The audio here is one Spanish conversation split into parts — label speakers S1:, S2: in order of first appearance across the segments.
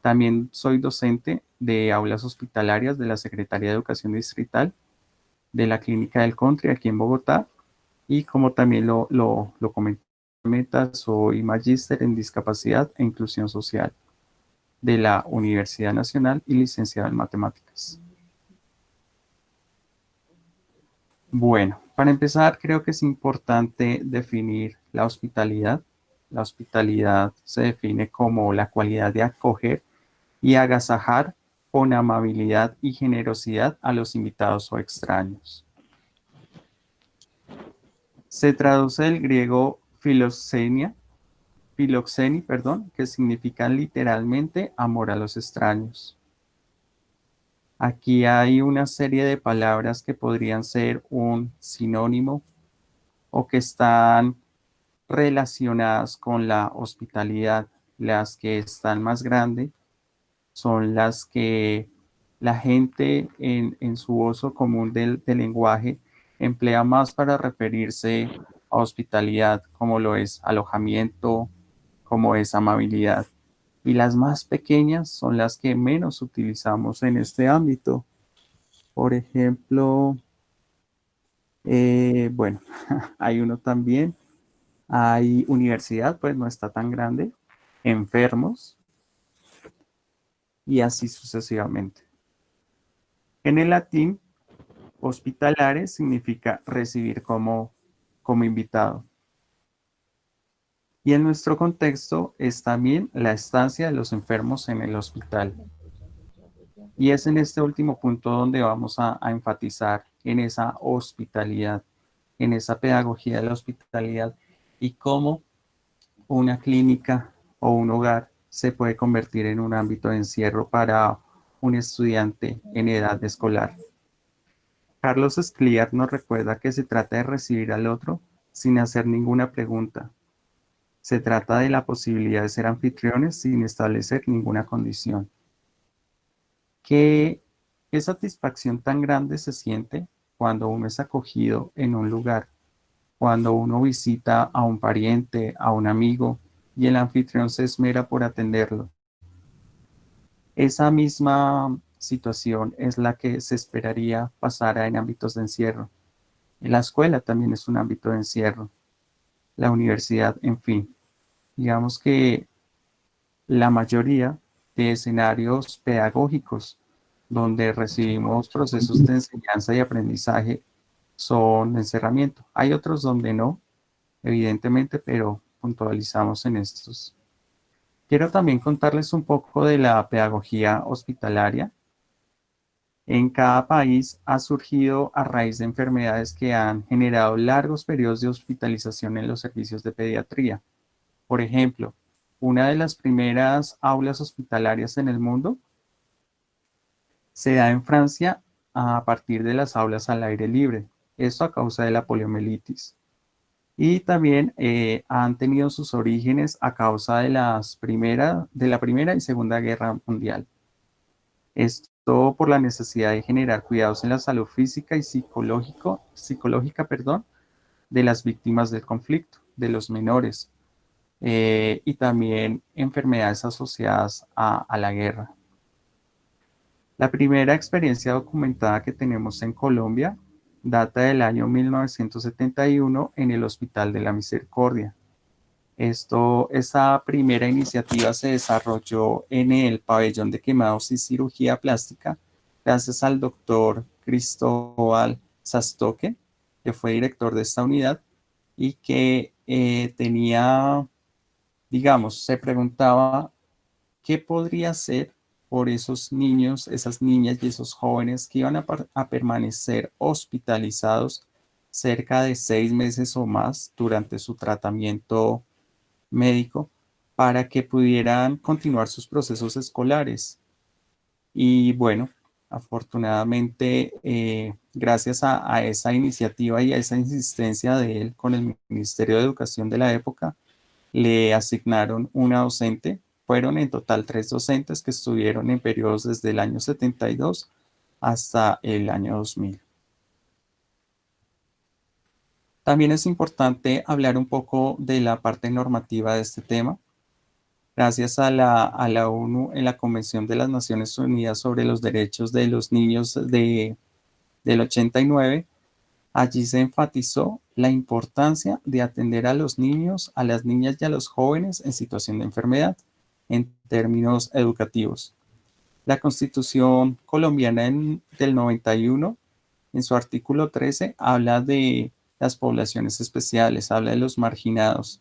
S1: También soy docente de aulas hospitalarias de la Secretaría de Educación Distrital de la Clínica del Country aquí en Bogotá. Y como también lo comenté, soy magíster en discapacidad e inclusión social de la Universidad Nacional y licenciado en matemáticas. Bueno, para empezar, creo que es importante definir la hospitalidad. La hospitalidad se define como la cualidad de acoger y agasajar con amabilidad y generosidad a los invitados o extraños. Se traduce del griego filoxeni, perdón, que significa literalmente amor a los extraños. Aquí hay una serie de palabras que podrían ser un sinónimo o que están relacionadas con la hospitalidad. Las que están más grandes son las que la gente en su uso común del lenguaje emplea más para referirse a hospitalidad, como lo es alojamiento, como es amabilidad. Y las más pequeñas son las que menos utilizamos en este ámbito. Por ejemplo, bueno, hay uno también, hay universidad, pues no está tan grande, enfermos y así sucesivamente. En el latín, hospitalares significa recibir como invitado. Y en nuestro contexto es también la estancia de los enfermos en el hospital. Y es en este último punto donde vamos a enfatizar en esa hospitalidad, en esa pedagogía de la hospitalidad y cómo una clínica o un hogar se puede convertir en un ámbito de encierro para un estudiante en edad escolar. Carlos Escliar nos recuerda que se trata de recibir al otro sin hacer ninguna pregunta. Se trata de la posibilidad de ser anfitriones sin establecer ninguna condición. ¿Qué satisfacción tan grande se siente cuando uno es acogido en un lugar, cuando uno visita a un pariente, a un amigo, y el anfitrión se esmera por atenderlo? Esa misma situación es la que se esperaría pasara en ámbitos de encierro. La escuela también es un ámbito de encierro, la universidad, en fin. Digamos que la mayoría de escenarios pedagógicos donde recibimos procesos de enseñanza y aprendizaje son de encerramiento. Hay otros donde no, evidentemente, pero puntualizamos en estos. Quiero también contarles un poco de la pedagogía hospitalaria. En cada país ha surgido a raíz de enfermedades que han generado largos periodos de hospitalización en los servicios de pediatría. Por ejemplo, una de las primeras aulas hospitalarias en el mundo se da en Francia a partir de las aulas al aire libre, esto a causa de la poliomielitis. Y también han tenido sus orígenes a causa de de la Primera y Segunda Guerra Mundial. Esto por la necesidad de generar cuidados en la salud física y psicológica, perdón, de las víctimas del conflicto, de los menores, y también enfermedades asociadas a la guerra. La primera experiencia documentada que tenemos en Colombia data del año 1971 en el Hospital de la Misericordia. Esa primera iniciativa se desarrolló en el pabellón de quemados y cirugía plástica, gracias al doctor Cristóbal Sastoque, que fue director de esta unidad y que tenía, digamos, se preguntaba qué podría hacer por esos niños, esas niñas y esos jóvenes que iban a permanecer hospitalizados cerca de 6 meses o más durante su tratamiento médico para que pudieran continuar sus procesos escolares. Y bueno, afortunadamente, gracias a esa iniciativa y a esa insistencia de él con el Ministerio de Educación de la época, le asignaron una docente. Fueron en total 3 docentes que estuvieron en periodos desde el año 72 hasta el año 2000. También es importante hablar un poco de la parte normativa de este tema. Gracias a la ONU en la Convención de las Naciones Unidas sobre los Derechos de los Niños del 89, allí se enfatizó la importancia de atender a los niños, a las niñas y a los jóvenes en situación de enfermedad en términos educativos. La Constitución colombiana del 91, en su artículo 13, habla de las poblaciones especiales, habla de los marginados.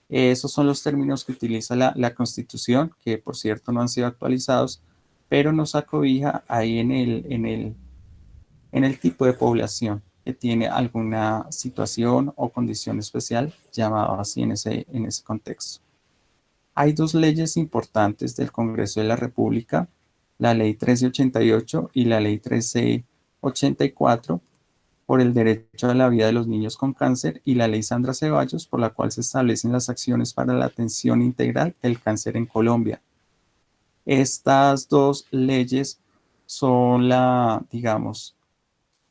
S1: Esos son los términos que utiliza la Constitución, que por cierto no han sido actualizados, pero nos acobija ahí en el tipo de población que tiene alguna situación o condición especial, llamado así en ese contexto. Hay dos leyes importantes del Congreso de la República, la Ley 1388 y la Ley 1384, por el derecho a la vida de los niños con cáncer, y la Ley Sandra Ceballos, por la cual se establecen las acciones para la atención integral del cáncer en Colombia. Estas dos leyes son digamos,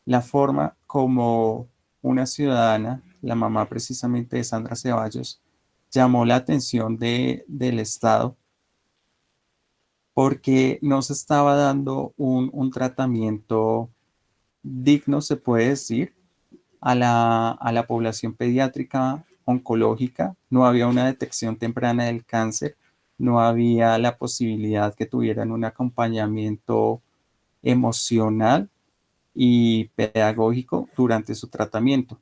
S1: la forma como una ciudadana, la mamá precisamente de Sandra Ceballos, llamó la atención del Estado porque no se estaba dando un tratamiento digno, se puede decir, a la población pediátrica oncológica. No había una detección temprana del cáncer, no había la posibilidad que tuvieran un acompañamiento emocional y pedagógico durante su tratamiento.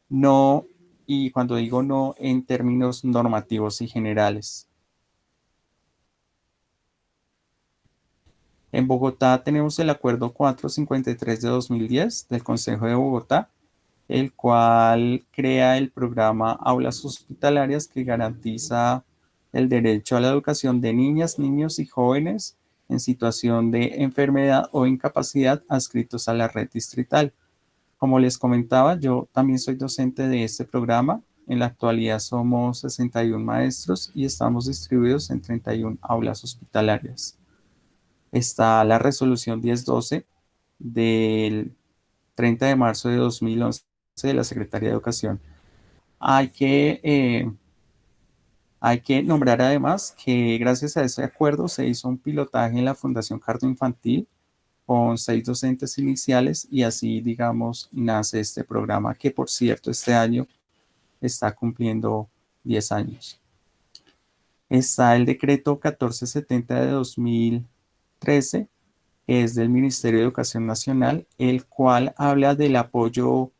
S1: No, y cuando digo no, en términos normativos y generales. En Bogotá tenemos el Acuerdo 453 de 2010 del Consejo de Bogotá, el cual crea el programa Aulas Hospitalarias, que garantiza el derecho a la educación de niñas, niños y jóvenes en situación de enfermedad o incapacidad adscritos a la red distrital. Como les comentaba, yo también soy docente de este programa. En la actualidad somos 61 maestros y estamos distribuidos en 31 aulas hospitalarias. Está la resolución 1012 del 30 de marzo de 2011 de la Secretaría de Educación. Hay que, eh, hay que nombrar además que gracias a ese acuerdo se hizo un pilotaje en la Fundación Cardo Infantil con 6 docentes iniciales y así, digamos, nace este programa que, por cierto, este año está cumpliendo 10 años. Está el decreto 1470 de 2013, que es del Ministerio de Educación Nacional, el cual habla del apoyo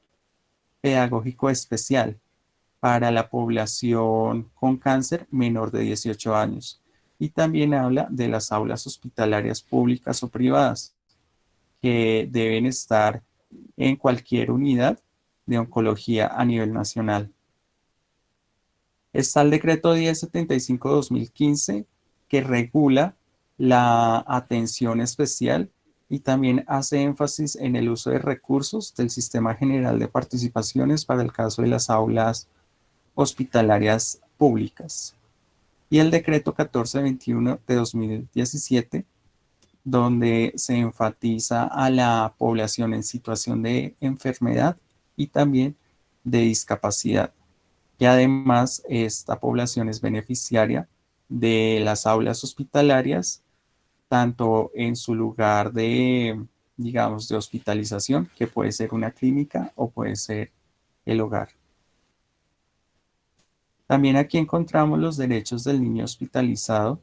S1: pedagógico especial para la población con cáncer menor de 18 años. Y también habla de las aulas hospitalarias públicas o privadas que deben estar en cualquier unidad de oncología a nivel nacional. Está el decreto 1075-2015 que regula la atención especial y también hace énfasis en el uso de recursos del Sistema General de Participaciones para el caso de las aulas hospitalarias públicas. Y el decreto 1421 de 2017, donde se enfatiza a la población en situación de enfermedad y también de discapacidad. Y además esta población es beneficiaria de las aulas hospitalarias, tanto en su lugar de, digamos, de hospitalización, que puede ser una clínica o puede ser el hogar. También aquí encontramos los derechos del niño hospitalizado.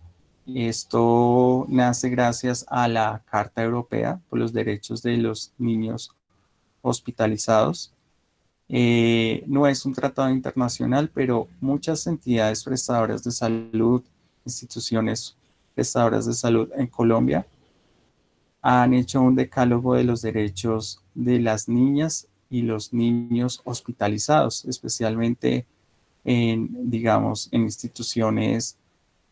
S1: Esto nace gracias a la Carta Europea por los Derechos de los Niños Hospitalizados. No es un tratado internacional, pero muchas entidades prestadoras de salud, instituciones prestadoras de salud en Colombia, han hecho un decálogo de los derechos de las niñas y los niños hospitalizados, especialmente digamos, en instituciones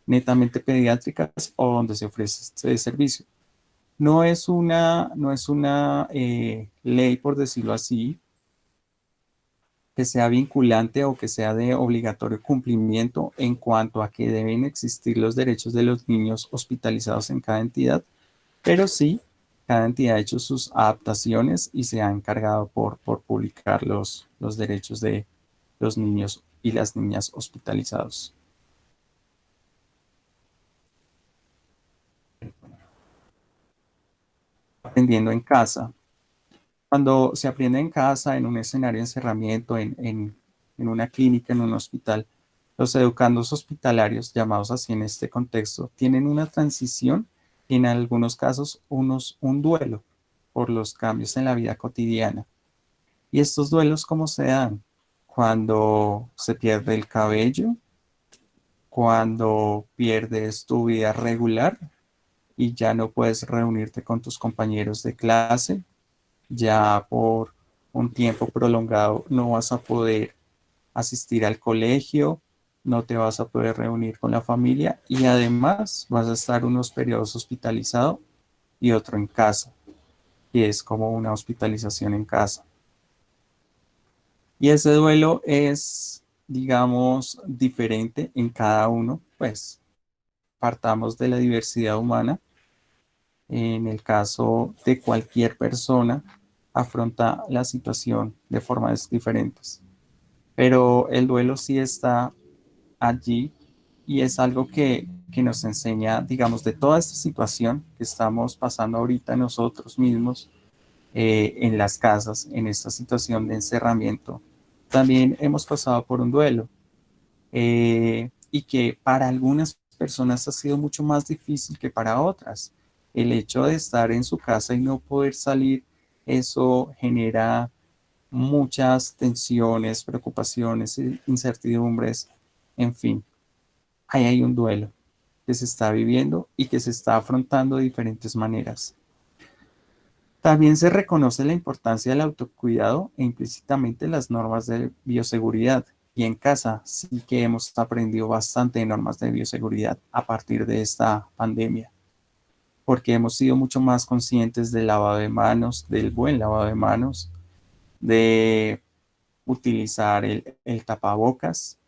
S1: netamente pediátricas o donde se ofrece este servicio. No es una ley, por decirlo así, que sea vinculante o que sea de obligatorio cumplimiento en cuanto a que deben existir los derechos de los niños hospitalizados en cada entidad, pero sí, cada entidad ha hecho sus adaptaciones y se ha encargado por publicar los derechos de los niños y las niñas hospitalizados. aprendiendo en casa. Cuando se aprende en casa, en un escenario de encerramiento, en una clínica, en un hospital, los educandos hospitalarios, llamados así en este contexto, tienen una transición y en algunos casos un duelo por los cambios en la vida cotidiana. ¿Y estos duelos cómo se dan? Cuando se pierde el cabello, cuando pierdes tu vida regular y ya no puedes reunirte con tus compañeros de clase, ya por un tiempo prolongado no vas a poder asistir al colegio, no te vas a poder reunir con la familia y además vas a estar unos periodos hospitalizado y otro en casa, y es como una hospitalización en casa. Y ese duelo es, digamos, diferente en cada uno, pues partamos de la diversidad humana. En el caso de cualquier persona, afronta la situación de formas diferentes. Pero el duelo sí está allí y es algo que nos enseña, digamos, de toda esta situación que estamos pasando ahorita nosotros mismos en las casas, en esta situación de encerramiento. También hemos pasado por un duelo y que para algunas personas ha sido mucho más difícil que para otras. El hecho de estar en su casa y no poder salir, eso genera muchas tensiones, preocupaciones, incertidumbres, en fin, ahí hay un duelo que se está viviendo y que se está afrontando de diferentes maneras. También se reconoce la importancia del autocuidado e implícitamente las normas de bioseguridad. Y en casa sí que hemos aprendido bastante de normas de bioseguridad a partir de esta pandemia, porque hemos sido mucho más conscientes del lavado de manos, del buen lavado de manos, de utilizar el tapabocas,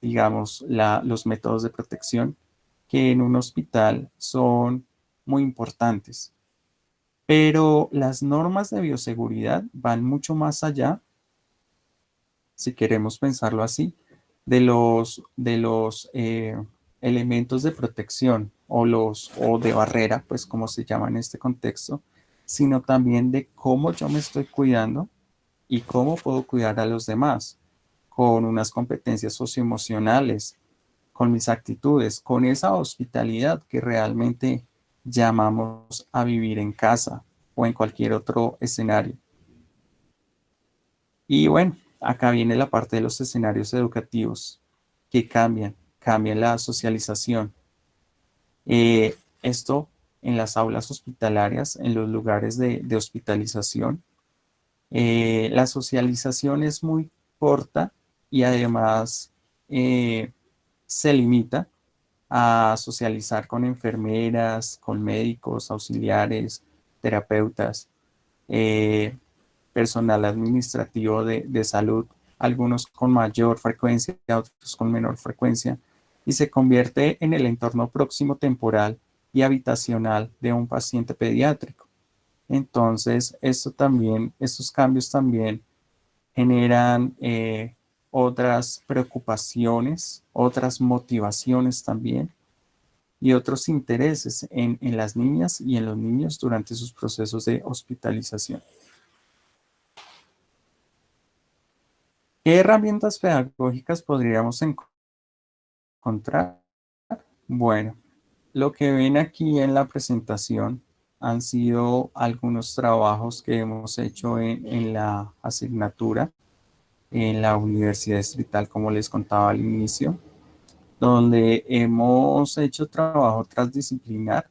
S1: digamos, los métodos de protección que en un hospital son muy importantes. Pero las normas de bioseguridad van mucho más allá, si queremos pensarlo así, de los elementos de protección o de barrera, pues como se llama en este contexto, sino también de cómo yo me estoy cuidando y cómo puedo cuidar a los demás con unas competencias socioemocionales, con mis actitudes, con esa hospitalidad que realmente llamamos a vivir en casa o en cualquier otro escenario. Y bueno, acá viene la parte de los escenarios educativos que cambian la socialización. Esto en las aulas hospitalarias, en los lugares de hospitalización, la socialización es muy corta y además eh, se limita a socializar con enfermeras, con médicos, auxiliares, terapeutas, eh, personal administrativo de salud, algunos con mayor frecuencia, otros con menor frecuencia, y se convierte en el entorno próximo temporal y habitacional de un paciente pediátrico. Entonces, estos cambios también generan otras preocupaciones, otras motivaciones también y otros intereses en las niñas y en los niños durante sus procesos de hospitalización. ¿Qué herramientas pedagógicas podríamos encontrar? Bueno, lo que ven aquí en la presentación han sido algunos trabajos que hemos hecho en la asignatura en la Universidad Distrital, como les contaba al inicio, donde hemos hecho trabajo transdisciplinar,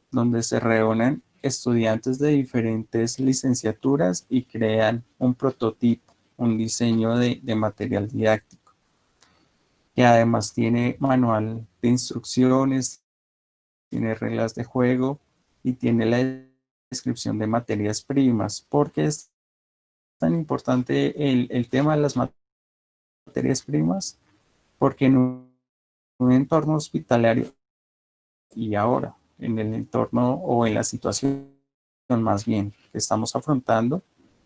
S1: donde se reúnen estudiantes de diferentes licenciaturas y crean un prototipo, un diseño de material didáctico, que además tiene manual de instrucciones, tiene reglas de juego y tiene la descripción de materias primas. ¿Por qué es tan importante el tema de las materias primas? Porque en un entorno hospitalario y ahora en el entorno o en la situación más bien que estamos afrontando,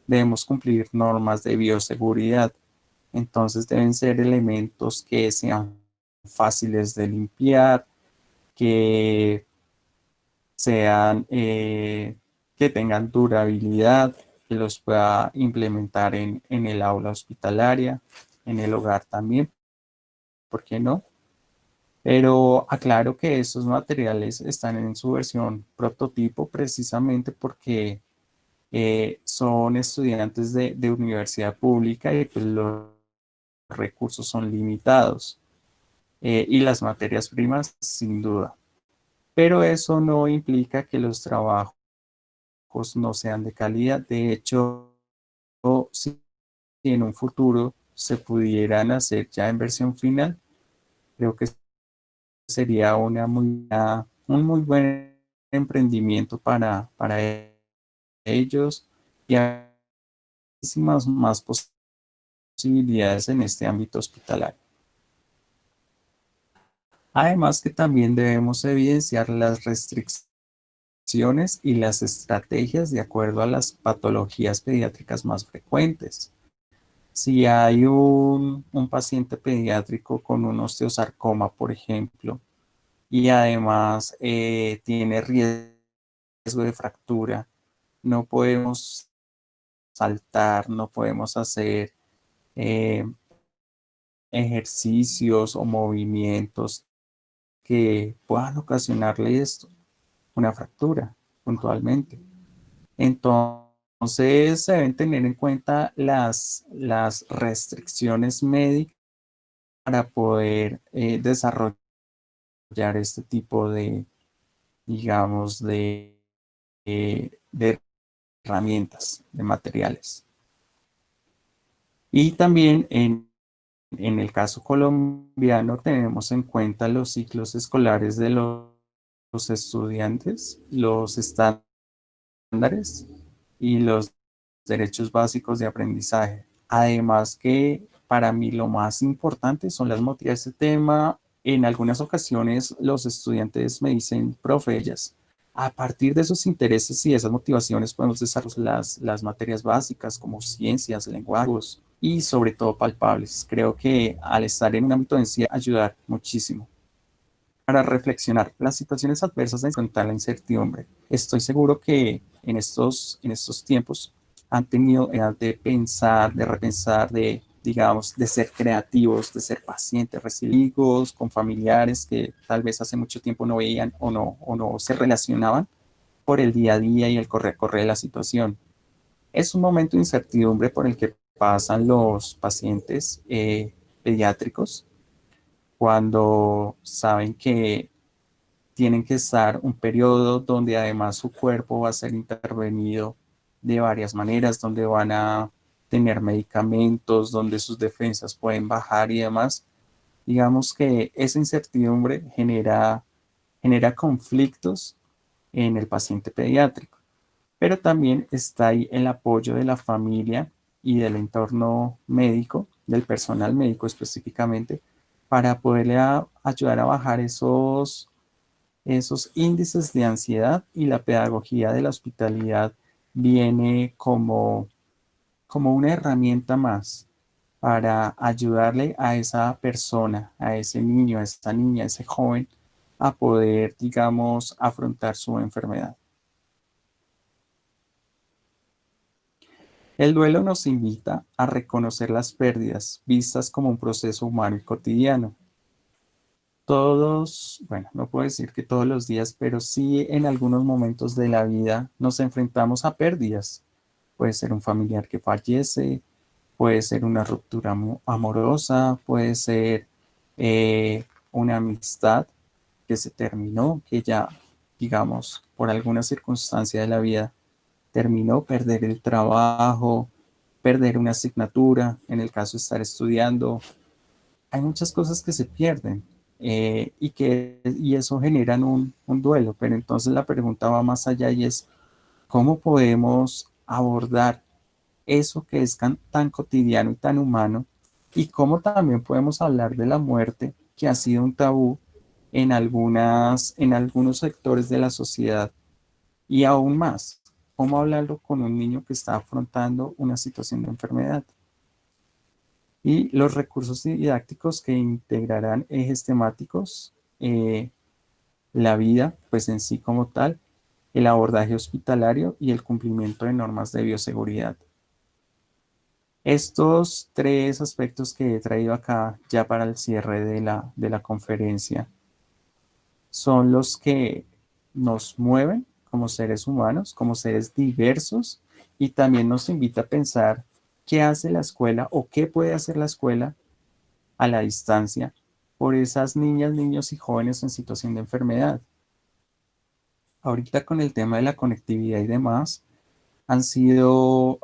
S1: debemos cumplir normas de bioseguridad. Entonces deben ser elementos que sean fáciles de limpiar, que sean que tengan durabilidad, que los pueda implementar en el aula hospitalaria, en el hogar también, ¿por qué no? Pero aclaro que estos materiales están en su versión prototipo precisamente porque son estudiantes de universidad pública y pues los recursos son limitados y las materias primas sin duda. Pero eso no implica que los trabajos no sean de calidad. De hecho, si en un futuro se pudieran hacer ya en versión final, creo que sería un muy buen emprendimiento para ellos y hay muchísimas más posibilidades en este ámbito hospitalario. Además que también debemos evidenciar las restricciones y las estrategias de acuerdo a las patologías pediátricas más frecuentes. Si hay un paciente pediátrico con un osteosarcoma, por ejemplo, y además tiene riesgo de fractura, no podemos saltar, no podemos hacer eh, ejercicios o movimientos que puedan ocasionarle esto, una fractura puntualmente. Entonces se deben tener en cuenta las restricciones médicas para poder desarrollar este tipo de, digamos, de herramientas, de materiales. Y también en el caso colombiano tenemos en cuenta los ciclos escolares de los estudiantes, los estándares y los derechos básicos de aprendizaje. Además que para mí lo más importante son las motivaciones. Este tema, en algunas ocasiones los estudiantes me dicen, profe, ellas, a partir de esos intereses y esas motivaciones podemos desarrollar las materias básicas como ciencias, lenguajes y sobre todo palpables. Creo que al estar en un ámbito de ciencia ayudar muchísimo para reflexionar las situaciones adversas de enfrentar la incertidumbre. Estoy seguro que en estos tiempos han tenido edad de pensar, de repensar, de, digamos, de ser creativos, de ser pacientes, resilientes, con familiares que tal vez hace mucho tiempo no veían o no se relacionaban por el día a día y el corre de la situación. Es un momento de incertidumbre por el que pasan los pacientes pediátricos cuando saben que tienen que estar un periodo donde además su cuerpo va a ser intervenido de varias maneras, donde van a tener medicamentos, donde sus defensas pueden bajar y demás. Digamos que esa incertidumbre genera conflictos en el paciente pediátrico, pero también está ahí el apoyo de la familia y del entorno médico, del personal médico específicamente, para poderle ayudar a bajar esos índices de ansiedad y la pedagogía de la hospitalidad viene como una herramienta más para ayudarle a esa persona, a ese niño, a esa niña, a ese joven a poder, digamos, afrontar su enfermedad. El duelo nos invita a reconocer las pérdidas vistas como un proceso humano y cotidiano. Todos, bueno, no puedo decir que todos los días, pero sí en algunos momentos de la vida nos enfrentamos a pérdidas. Puede ser un familiar que fallece, puede ser una ruptura amorosa, puede ser una amistad que se terminó, que ya, digamos, por alguna circunstancia de la vida terminó, perder el trabajo, perder una asignatura, en el caso de estar estudiando. Hay muchas cosas que se pierden y eso generan un duelo, pero entonces la pregunta va más allá y es, ¿cómo podemos abordar eso que es tan cotidiano y tan humano? Y cómo también podemos hablar de la muerte, que ha sido un tabú en algunos sectores de la sociedad y aún más, cómo hablarlo con un niño que está afrontando una situación de enfermedad. Y los recursos didácticos que integrarán ejes temáticos, la vida, pues en sí como tal, el abordaje hospitalario y el cumplimiento de normas de bioseguridad. Estos tres aspectos que he traído acá ya para el cierre de la conferencia son los que nos mueven como seres humanos, como seres diversos, y también nos invita a pensar qué hace la escuela o qué puede hacer la escuela a la distancia por esas niñas, niños y jóvenes en situación de enfermedad. Ahorita con el tema de la conectividad y demás, han sido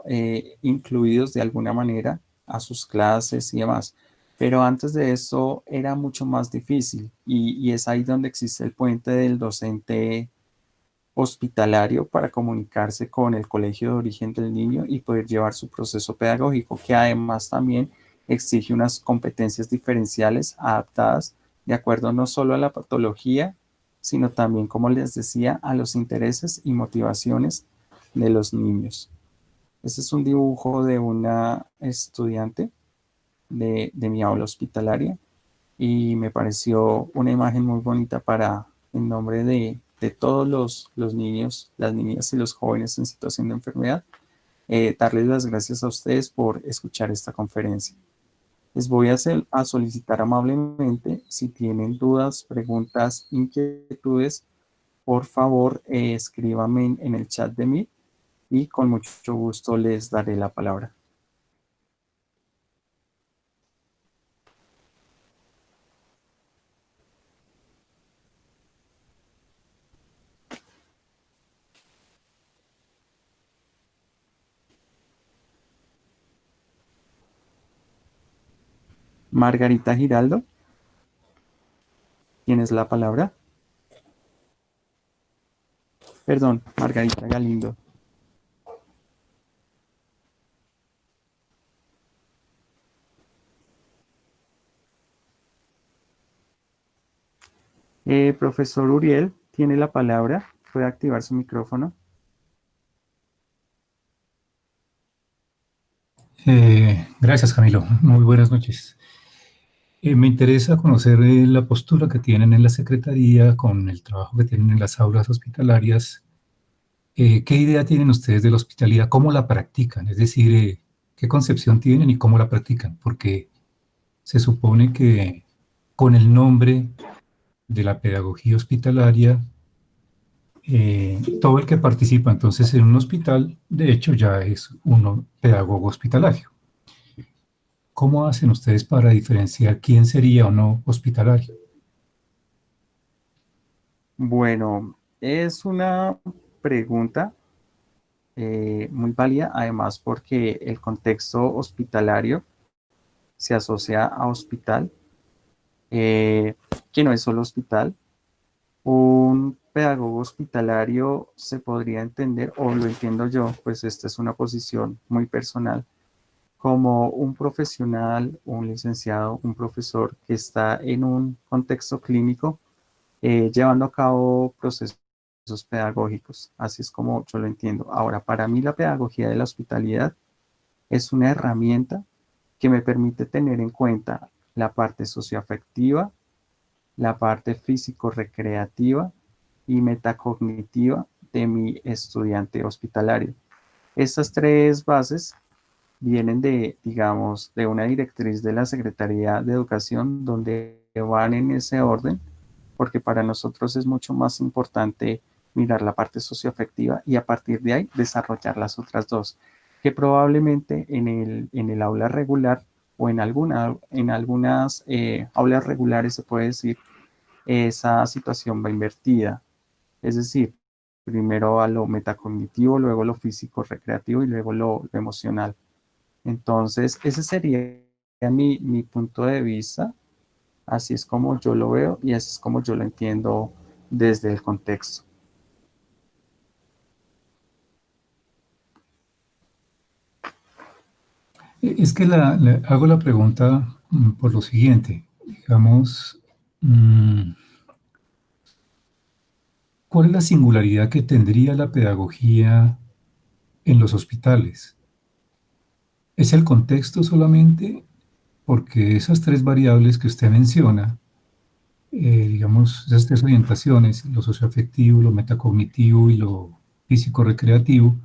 S1: incluidos de alguna manera a sus clases y demás. Pero antes de eso era mucho más difícil y es ahí donde existe el puente del docente hospitalario para comunicarse con el colegio de origen del niño y poder llevar su proceso pedagógico, que además también exige unas competencias diferenciales adaptadas de acuerdo no solo a la patología, sino también, como les decía, a los intereses y motivaciones de los niños. Este es un dibujo de una estudiante de mi aula hospitalaria y me pareció una imagen muy bonita para, en nombre de todos los niños, las niñas y los jóvenes en situación de enfermedad, darles las gracias a ustedes por escuchar esta conferencia. Les voy a solicitar amablemente si tienen dudas, preguntas, inquietudes, por favor escríbanme en el chat de Meet y con mucho gusto les daré la palabra. Margarita Giraldo, ¿tienes la palabra? Perdón, Margarita Galindo. Profesor Uriel, tiene la palabra. Puede activar su micrófono.
S2: Gracias, Camilo. Muy buenas noches. Me interesa conocer la postura que tienen en la Secretaría con el trabajo que tienen en las aulas hospitalarias. ¿Qué idea tienen ustedes de la hospitalidad? ¿Cómo la practican? Es decir, ¿qué concepción tienen y cómo la practican? Porque se supone que con el nombre de la pedagogía hospitalaria, todo el que participa entonces en un hospital, de hecho, ya es un pedagogo hospitalario. ¿Cómo hacen ustedes para diferenciar quién sería o no hospitalario?
S1: Bueno, es una pregunta muy válida, además porque el contexto hospitalario se asocia a hospital, eh, que no es solo hospital. Un pedagogo hospitalario se podría entender, o lo entiendo yo, pues esta es una posición muy personal, como un profesional, un licenciado, un profesor que está en un contexto clínico llevando a cabo procesos pedagógicos. Así es como yo lo entiendo. Ahora, para mí la pedagogía de la hospitalidad es una herramienta que me permite tener en cuenta la parte socioafectiva, la parte físico-recreativa y metacognitiva de mi estudiante hospitalario. Estas tres bases vienen de, digamos, de una directriz de la Secretaría de Educación donde van en ese orden, porque para nosotros es mucho más importante mirar la parte socioafectiva y a partir de ahí desarrollar las otras dos, que probablemente en el aula regular o en algunas aulas regulares se puede decir, esa situación va invertida. Es decir, primero a lo metacognitivo, luego lo físico recreativo y luego lo emocional. Entonces, ese sería mi punto de vista. Así es como yo lo veo y así es como yo lo entiendo desde el contexto.
S2: Es que hago la pregunta por lo siguiente, digamos, mm, ¿cuál es la singularidad que tendría la pedagogía en los hospitales? ¿Es el contexto solamente? Porque esas tres variables que usted menciona digamos, esas tres orientaciones, lo socioafectivo, lo metacognitivo y lo físico-recreativo,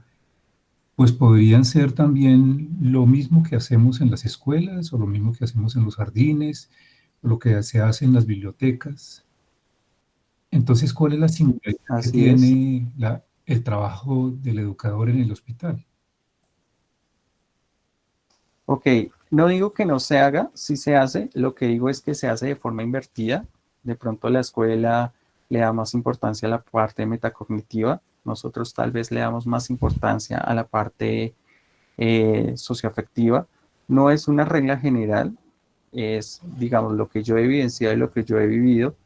S2: pues podrían ser también lo mismo que hacemos en las escuelas o lo mismo que hacemos en los jardines, o lo que se hace en las bibliotecas. Entonces, ¿cuál es la singularidad que
S1: Así es.
S2: tiene el trabajo del educador en el hospital?
S1: Ok, no digo que no se haga, sí se hace, lo que digo es que se hace de forma invertida. De pronto la escuela le da más importancia a la parte metacognitiva, nosotros tal vez le damos más importancia a la parte socioafectiva. No es una regla general, es, digamos, lo que yo he evidenciado y lo que yo he vivido.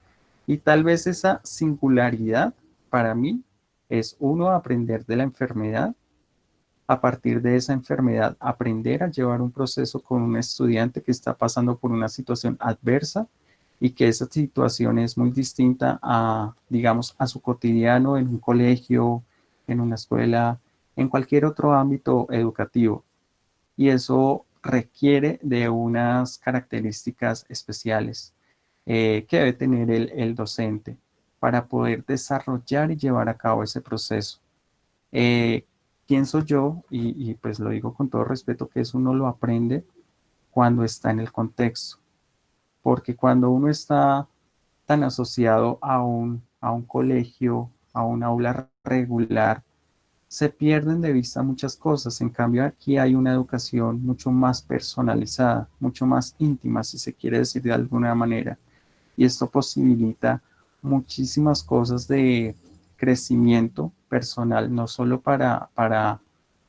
S1: Y tal vez esa singularidad para mí es uno, aprender de la enfermedad, a partir de esa enfermedad, aprender a llevar un proceso con un estudiante que está pasando por una situación adversa y que esa situación es muy distinta a, digamos, a su cotidiano en un colegio, en una escuela, en cualquier otro ámbito educativo. Y eso requiere de unas características especiales que debe tener el docente para poder desarrollar y llevar a cabo ese proceso. Eh, Pienso yo, y pues lo digo con todo respeto, que eso uno lo aprende cuando está en el contexto, porque cuando uno está tan asociado a un colegio, a un aula regular, se pierden de vista muchas cosas. En cambio, aquí hay una educación mucho más personalizada, mucho más íntima, si se quiere decir de alguna manera. Y esto posibilita muchísimas cosas de crecimiento personal, no solo para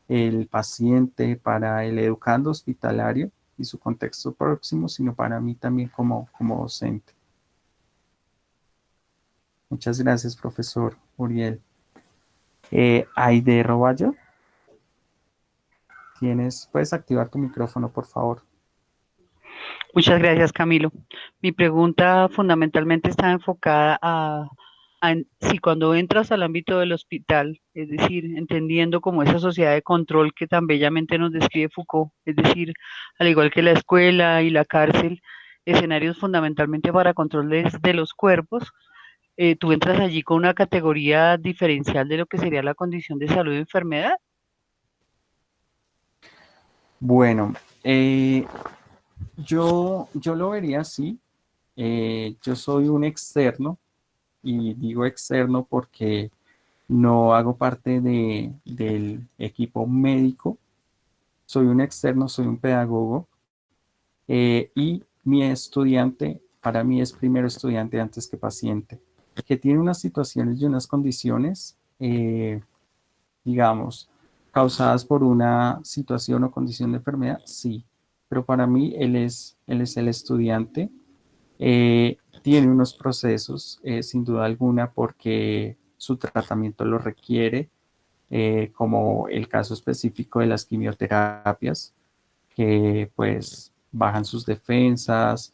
S1: el paciente, para el educando hospitalario y su contexto próximo, sino para mí también como docente. Muchas gracias, profesor Uriel. Aide Roballo, puedes activar tu micrófono, por favor.
S3: Muchas gracias, Camilo. Mi pregunta fundamentalmente está enfocada si cuando entras al ámbito del hospital, es decir, entendiendo como esa sociedad de control que tan bellamente nos describe Foucault, es decir, al igual que la escuela y la cárcel, escenarios fundamentalmente para controles de los cuerpos, tú entras allí con una categoría diferencial de lo que sería la condición de salud o enfermedad.
S1: Bueno, yo lo vería así. Yo soy un externo y digo externo porque no hago parte del equipo médico. Soy un externo, soy un pedagogo y mi estudiante, para mí es primero estudiante antes que paciente, que tiene unas situaciones y unas condiciones, digamos, causadas por una situación o condición de enfermedad, sí, pero para mí él es el estudiante. Tiene unos procesos, sin duda alguna, porque su tratamiento lo requiere, como el caso específico de las quimioterapias, que pues bajan sus defensas,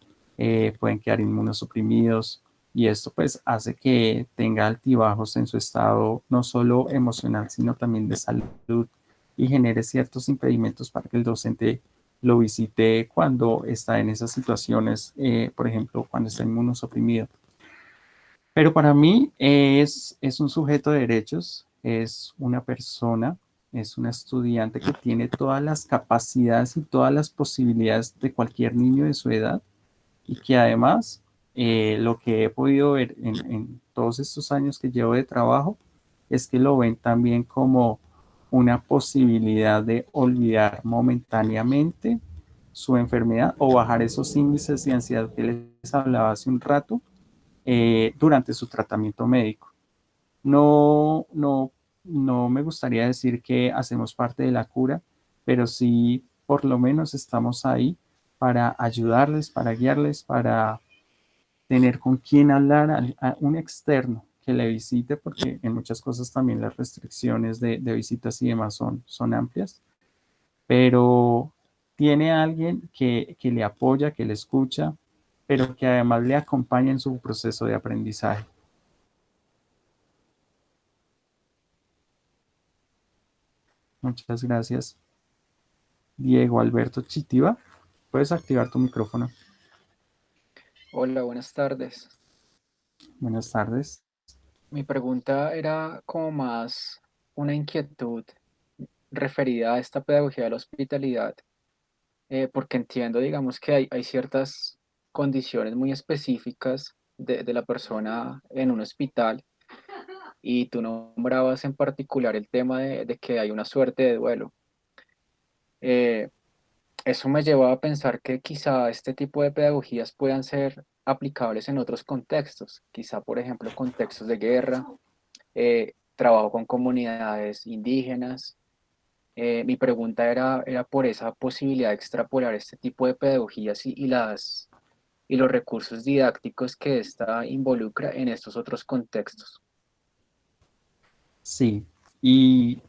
S1: pueden quedar inmunosuprimidos y esto pues hace que tenga altibajos en su estado no solo emocional, sino también de salud y genere ciertos impedimentos para que el docente lo visite cuando está en esas situaciones, por ejemplo, cuando está inmunosuprimido. Pero para mí es un sujeto de derechos, es una persona, es un estudiante que tiene todas las capacidades y todas las posibilidades de cualquier niño de su edad y que además lo que he podido ver en todos estos años que llevo de trabajo es que lo ven también como una posibilidad de olvidar momentáneamente su enfermedad o bajar esos índices de ansiedad que les hablaba hace un rato durante su tratamiento médico. No, no, no me gustaría decir que hacemos parte de la cura, pero sí por lo menos estamos ahí para ayudarles, para guiarles, para tener con quién hablar a un externo que le visite, porque en muchas cosas también las restricciones de visitas y demás son amplias, pero tiene alguien que le apoya, que le escucha, pero que además le acompaña en su proceso de aprendizaje. Muchas gracias. Diego Alberto Chitiva, puedes activar tu micrófono.
S4: Hola, buenas tardes.
S1: Buenas tardes.
S4: Mi pregunta era como más una inquietud referida a esta pedagogía de la hospitalidad, porque entiendo, digamos, que hay ciertas condiciones muy específicas de la persona en un hospital y tú nombrabas en particular el tema de que hay una suerte de duelo. Eh, Eso me llevaba a pensar que quizá este tipo de pedagogías puedan ser aplicables en otros contextos, quizá por ejemplo contextos de guerra, trabajo con comunidades indígenas. Mi pregunta era por esa posibilidad de extrapolar este tipo de pedagogías y los recursos didácticos que ésta involucra en estos otros contextos.
S1: Sí, y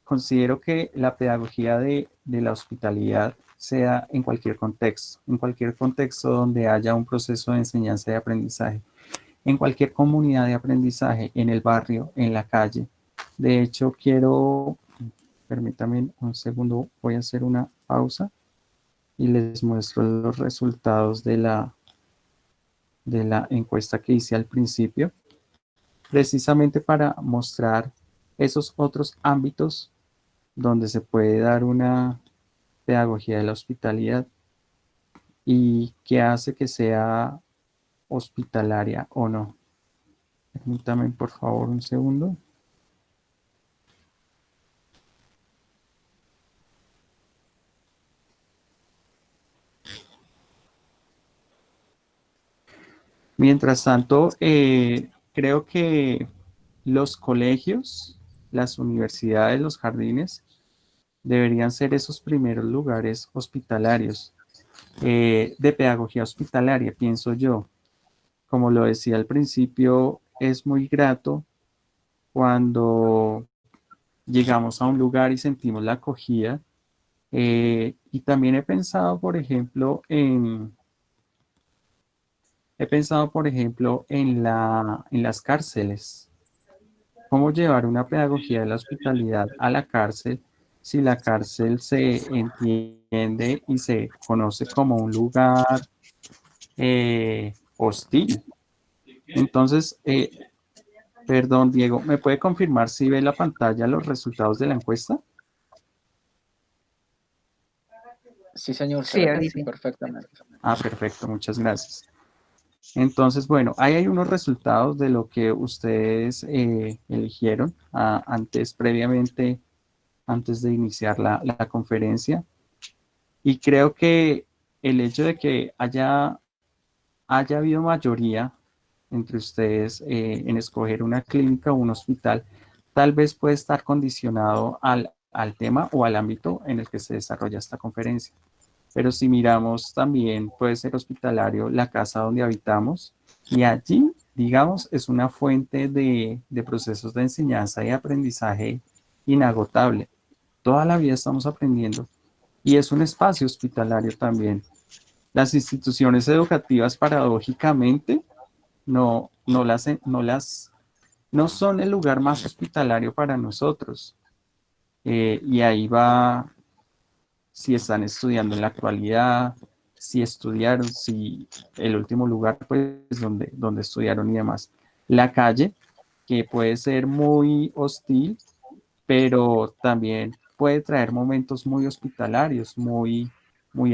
S1: considero que la pedagogía de la hospitalidad sea en cualquier contexto donde haya un proceso de enseñanza y aprendizaje, en cualquier comunidad de aprendizaje, en el barrio, en la calle. De hecho, permítame un segundo, voy a hacer una pausa y les muestro los resultados de la encuesta que hice al principio, precisamente para mostrar esos otros ámbitos donde se puede dar una pedagogía de la hospitalidad y qué hace que sea hospitalaria o no. Permítame por favor un segundo. Mientras tanto, creo que los colegios, las universidades, los jardines deberían ser esos primeros lugares hospitalarios, de pedagogía hospitalaria, pienso yo. Como lo decía al principio, es muy grato cuando llegamos a un lugar y sentimos la acogida. Y también he pensado, por ejemplo, en las cárceles. ¿Cómo llevar una pedagogía de la hospitalidad a la cárcel si la cárcel se entiende y se conoce como un lugar hostil? Entonces, perdón, Diego, ¿me puede confirmar si ve la pantalla los resultados de la encuesta?
S4: Sí, señor, se
S3: Sí,
S4: ve
S3: ahorita.
S4: perfectamente.
S1: Ah, perfecto, muchas gracias. Entonces, bueno, ahí hay unos resultados de lo que ustedes eligieron previamente, antes de iniciar la conferencia. Y creo que el hecho de que haya habido mayoría entre ustedes en escoger una clínica o un hospital, tal vez puede estar condicionado al tema o al ámbito en el que se desarrolla esta conferencia. Pero si miramos también puede ser hospitalario la casa donde habitamos y allí, digamos, es una fuente de procesos de enseñanza y aprendizaje inagotable. Toda la vida estamos aprendiendo y es un espacio hospitalario también. Las instituciones educativas, paradójicamente, no son el lugar más hospitalario para nosotros. Y ahí va si están estudiando en la actualidad, si estudiaron, si el último lugar, pues, donde estudiaron y demás. La calle, que puede ser muy hostil, pero también puede traer momentos muy hospitalarios, muy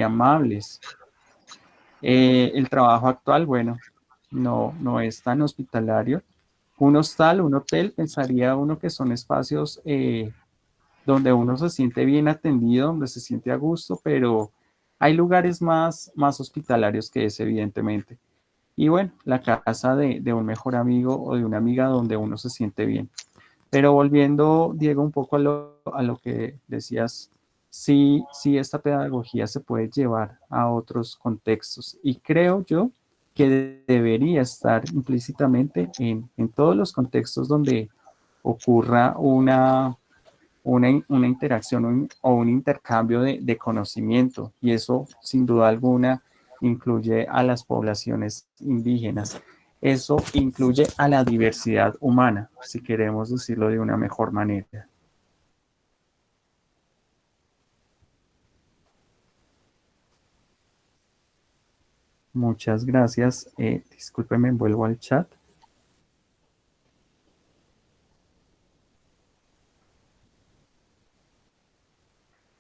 S1: amables. El trabajo actual, bueno, no es tan hospitalario. Un hostal, un hotel, pensaría uno que son espacios donde uno se siente bien atendido, donde se siente a gusto, pero hay lugares más hospitalarios que ese, evidentemente. Y bueno, la casa de un mejor amigo o de una amiga donde uno se siente bien. Pero volviendo, Diego, un poco a lo que decías, sí, esta pedagogía se puede llevar a otros contextos y creo yo que debería estar implícitamente en todos los contextos donde ocurra una interacción o un intercambio de conocimiento y eso sin duda alguna incluye a las poblaciones indígenas. Eso incluye a la diversidad humana, si queremos decirlo de una mejor manera. Muchas gracias. Discúlpenme, vuelvo al chat.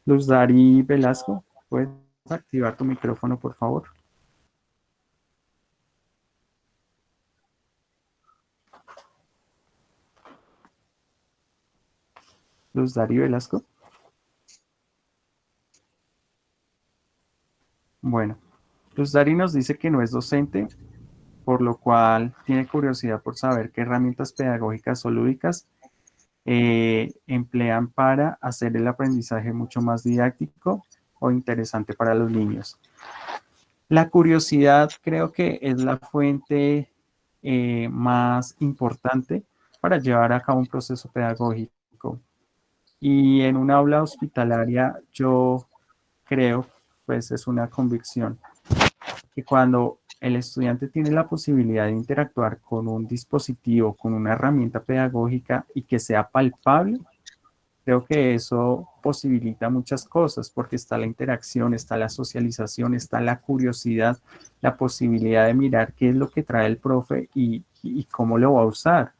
S1: Luz Dari Velasco, ¿puedes activar tu micrófono, por favor? Luz Dari Velasco. Bueno, Luz Dari nos dice que no es docente, por lo cual tiene curiosidad por saber qué herramientas pedagógicas o lúdicas emplean para hacer el aprendizaje mucho más didáctico o interesante para los niños. La curiosidad creo que es la fuente más importante para llevar a cabo un proceso pedagógico. Y en un aula hospitalaria yo creo, pues es una convicción, que cuando el estudiante tiene la posibilidad de interactuar con un dispositivo, con una herramienta pedagógica y que sea palpable, creo que eso posibilita muchas cosas porque está la interacción, está la socialización, está la curiosidad, la posibilidad de mirar qué es lo que trae el profe y cómo lo va a usar.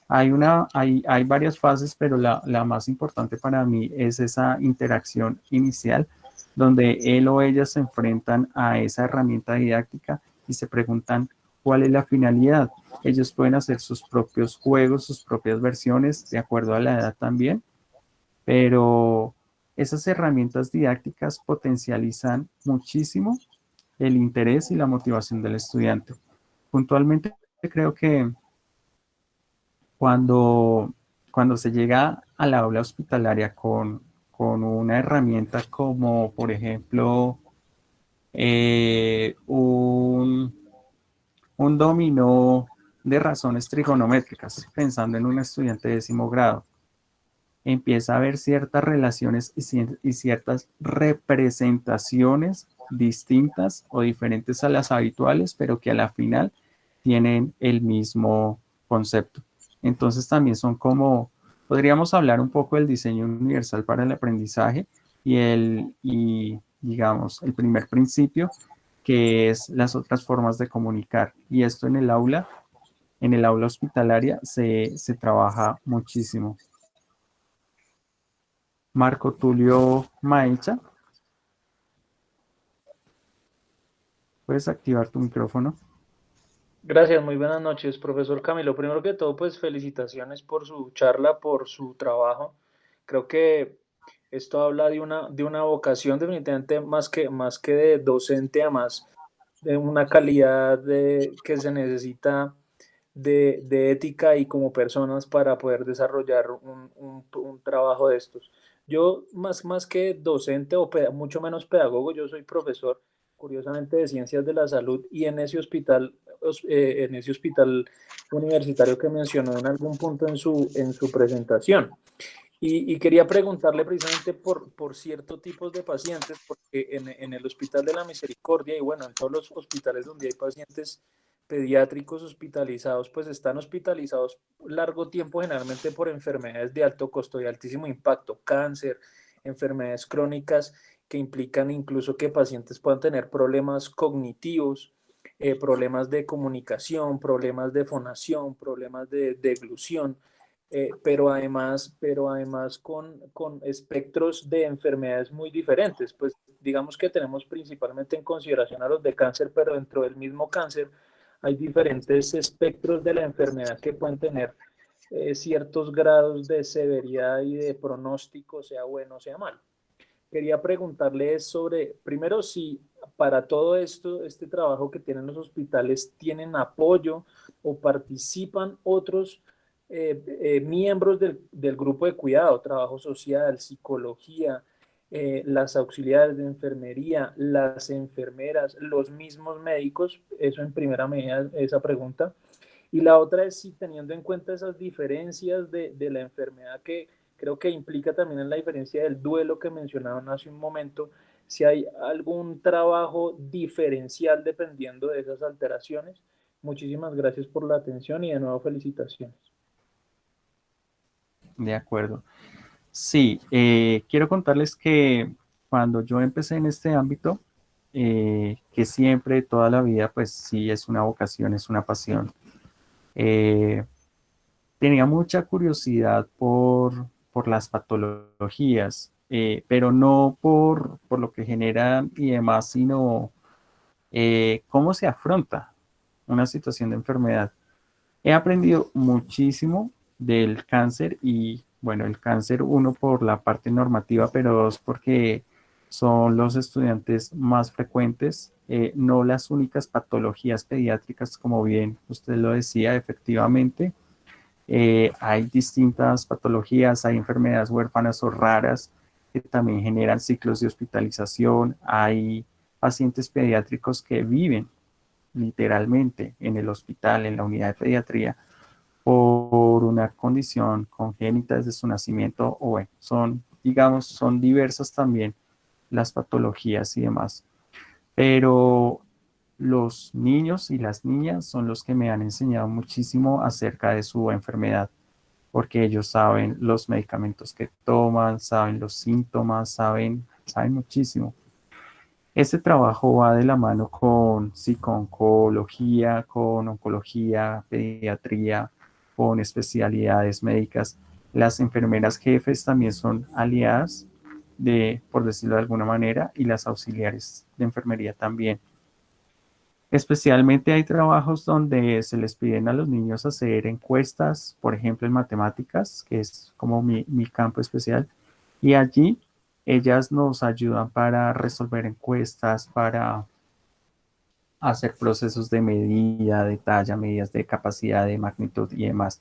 S1: Hay varias fases, pero la más importante para mí es esa interacción inicial donde él o ella se enfrentan a esa herramienta didáctica y se preguntan cuál es la finalidad. Ellos pueden hacer sus propios juegos, sus propias versiones, de acuerdo a la edad también, pero esas herramientas didácticas potencializan muchísimo el interés y la motivación del estudiante. Puntualmente creo que cuando, cuando se llega al aula hospitalaria con una herramienta como, por ejemplo, un dominó de razones trigonométricas, pensando en un estudiante de 10º grado, empieza a ver ciertas relaciones y ciertas representaciones distintas o diferentes a las habituales, pero que a la final tienen el mismo concepto. Entonces también son como, podríamos hablar un poco del diseño universal para el aprendizaje y digamos, el primer principio, que es las otras formas de comunicar. Y esto en el aula hospitalaria se trabaja muchísimo. Marco Tulio Maecha, ¿puedes activar tu micrófono?
S5: Gracias, muy buenas noches, profesor Camilo. Primero que todo, pues felicitaciones por su charla, por su trabajo. Creo que esto habla de una vocación definitivamente más que de docente a más de una calidad que se necesita de ética y como personas para poder desarrollar un trabajo de estos. Yo, más que docente o mucho menos pedagogo, yo soy profesor, curiosamente, de ciencias de la salud y en ese hospital universitario que mencionó en algún punto en su presentación. Y quería preguntarle precisamente por ciertos tipos de pacientes, porque en el Hospital de la Misericordia y bueno, en todos los hospitales donde hay pacientes pediátricos hospitalizados, pues están hospitalizados largo tiempo generalmente por enfermedades de alto costo y altísimo impacto, cáncer, enfermedades crónicas que implican incluso que pacientes puedan tener problemas cognitivos, problemas de comunicación, problemas de fonación, problemas de deglución. Pero además con espectros de enfermedades muy diferentes. Pues digamos que tenemos principalmente en consideración a los de cáncer, pero dentro del mismo cáncer hay diferentes espectros de la enfermedad que pueden tener ciertos grados de severidad y de pronóstico, sea bueno o sea malo. Quería preguntarle sobre, primero, si para todo esto, este trabajo que tienen los hospitales, tienen apoyo o participan otros miembros del grupo de cuidado, trabajo social, psicología, las auxiliares de enfermería, las enfermeras, los mismos médicos, eso en primera medida, esa pregunta. Y la otra es si teniendo en cuenta esas diferencias de la enfermedad que creo que implica también en la diferencia del duelo que mencionaban hace un momento, si hay algún trabajo diferencial dependiendo de esas alteraciones. Muchísimas gracias por la atención y de nuevo felicitaciones.
S1: De acuerdo. Sí, quiero contarles que cuando yo empecé en este ámbito, que siempre, toda la vida, pues sí es una vocación, es una pasión. eh, Tenía mucha curiosidad por las patologías. pero no por lo que generan y demás, sino cómo se afronta una situación de enfermedad. He aprendido muchísimo del cáncer y, bueno, el cáncer, uno, por la parte normativa, pero dos, porque son los estudiantes más frecuentes, no las únicas patologías pediátricas, como bien usted lo decía, efectivamente. Hay distintas patologías, hay enfermedades huérfanas o raras que también generan ciclos de hospitalización. Hay pacientes pediátricos que viven literalmente en el hospital, en la unidad de pediatría, por una condición congénita desde su nacimiento, o bueno, son, digamos, son diversas también las patologías y demás. Pero los niños y las niñas son los que me han enseñado muchísimo acerca de su enfermedad, porque ellos saben los medicamentos que toman, saben los síntomas, saben muchísimo. Este trabajo va de la mano con psico-oncología, con oncología, pediatría, con especialidades médicas. Las enfermeras jefes también son aliadas de, por decirlo de alguna manera, y las auxiliares de enfermería también. Especialmente hay trabajos donde se les piden a los niños hacer encuestas, por ejemplo en matemáticas, que es como mi campo especial, y allí ellas nos ayudan para resolver encuestas, para hacer procesos de medida, de talla, medidas de capacidad, de magnitud y demás,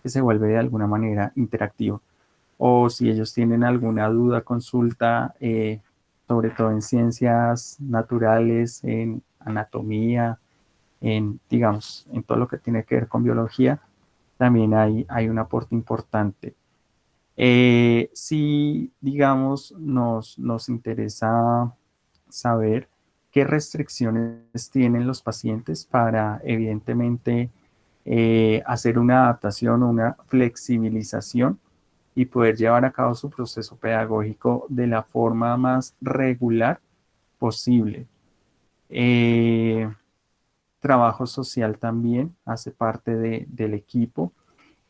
S1: que se vuelve de alguna manera interactivo. O si ellos tienen alguna duda, consulta, sobre todo en ciencias naturales, en anatomía, en, digamos, en todo lo que tiene que ver con biología, también hay un aporte importante. Si, digamos, nos interesa saber qué restricciones tienen los pacientes para, evidentemente, hacer una adaptación o una flexibilización y poder llevar a cabo su proceso pedagógico de la forma más regular posible. Trabajo social también hace parte del equipo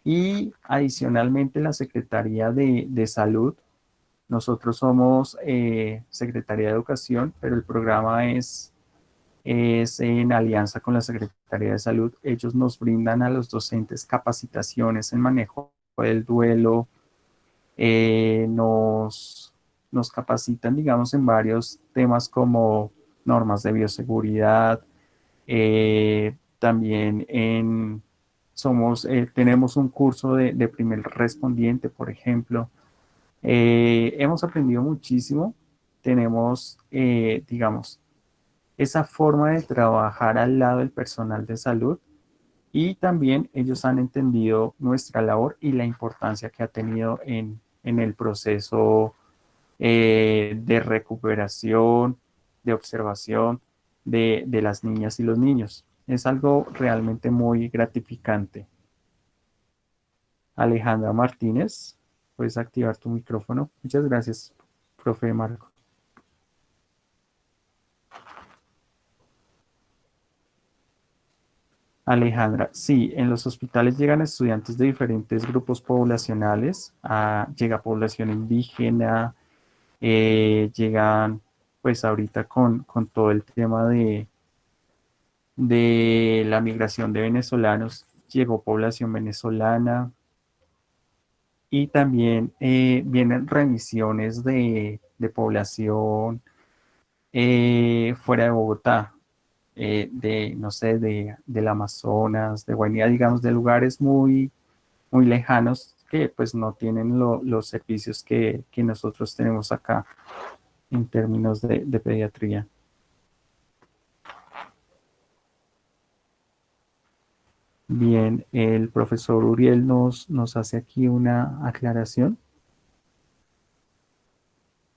S1: y adicionalmente la Secretaría de Salud. Nosotros somos Secretaría de Educación, pero el programa es en alianza con la Secretaría de Salud. Ellos nos brindan a los docentes capacitaciones en manejo del duelo, nos capacitan, digamos, en varios temas como normas de bioseguridad, también tenemos un curso de primer respondiente, por ejemplo. Hemos aprendido muchísimo, tenemos, digamos, esa forma de trabajar al lado del personal de salud y también ellos han entendido nuestra labor y la importancia que ha tenido en el proceso de recuperación, de observación de las niñas y los niños. Es algo realmente muy gratificante. Alejandra Martínez, puedes activar tu micrófono. Muchas gracias, profe Marco. Alejandra, sí, en los hospitales llegan estudiantes de diferentes grupos poblacionales, llega población indígena, llegan pues ahorita con todo el tema de la migración de venezolanos, llegó población venezolana y también vienen remisiones de población fuera de Bogotá, no sé, del Amazonas, de Guainía, digamos, de lugares muy lejanos que pues no tienen los servicios que nosotros tenemos acá en términos de pediatría. Bien, el profesor Uriel nos hace aquí una aclaración.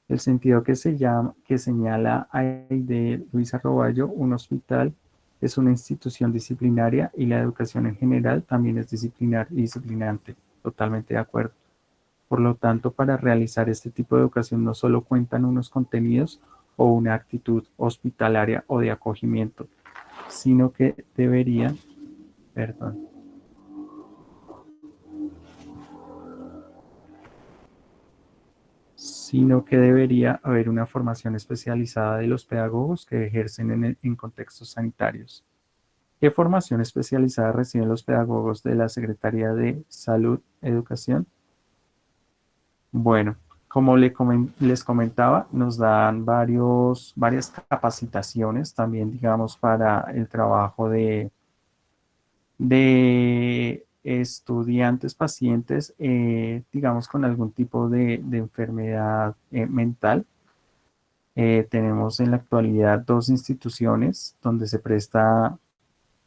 S1: El sentido que señala ahí de Luisa Roballo, un hospital es una institución disciplinaria y la educación en general también es disciplinar y disciplinante. Totalmente de acuerdo. Por lo tanto, para realizar este tipo de educación no solo cuentan unos contenidos o una actitud hospitalaria o de acogimiento, sino que deberían, perdón, sino que debería haber una formación especializada de los pedagogos que ejercen en contextos sanitarios. ¿Qué formación especializada reciben los pedagogos de la Secretaría de Salud, Educación? Bueno, como les comentaba, nos dan varias capacitaciones también, digamos, para el trabajo de estudiantes, pacientes, digamos, con algún tipo de enfermedad mental. Tenemos en la actualidad dos instituciones donde se presta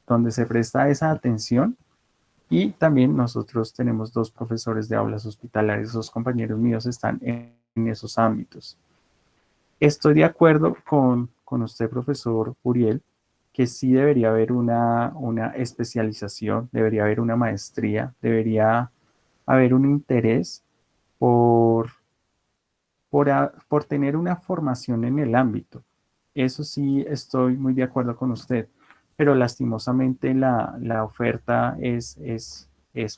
S1: esa atención, y también nosotros tenemos dos profesores de aulas hospitalarias. Dos compañeros míos están en esos ámbitos. Estoy de acuerdo con usted, profesor Uriel, que sí debería haber una especialización, debería haber una maestría, debería haber un interés por, por tener una formación en el ámbito. Eso sí, estoy muy de acuerdo con usted, pero lastimosamente la oferta es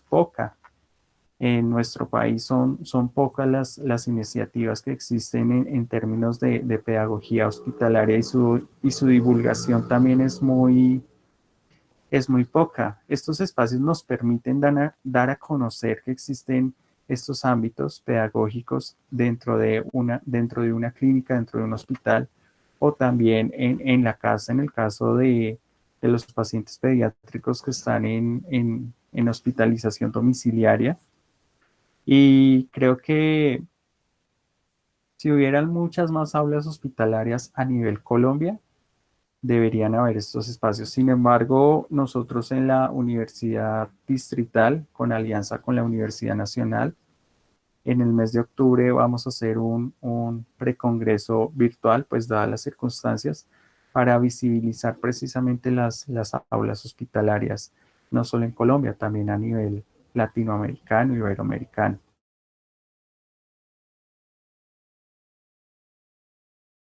S1: poca. En nuestro país son pocas las iniciativas que existen en términos de pedagogía hospitalaria, y su divulgación también es muy poca. Estos espacios nos permiten dar a conocer que existen estos ámbitos pedagógicos dentro de una clínica, dentro de un hospital, o también en la casa, en el caso de los pacientes pediátricos que están en hospitalización domiciliaria. Y creo que si hubieran muchas más aulas hospitalarias a nivel Colombia, deberían haber estos espacios. Sin embargo, nosotros en la Universidad Distrital, con alianza con la Universidad Nacional, en el mes de octubre vamos a hacer un precongreso virtual, pues dadas las circunstancias, para visibilizar precisamente las aulas hospitalarias, no solo en Colombia, también a nivel latinoamericano y iberoamericano.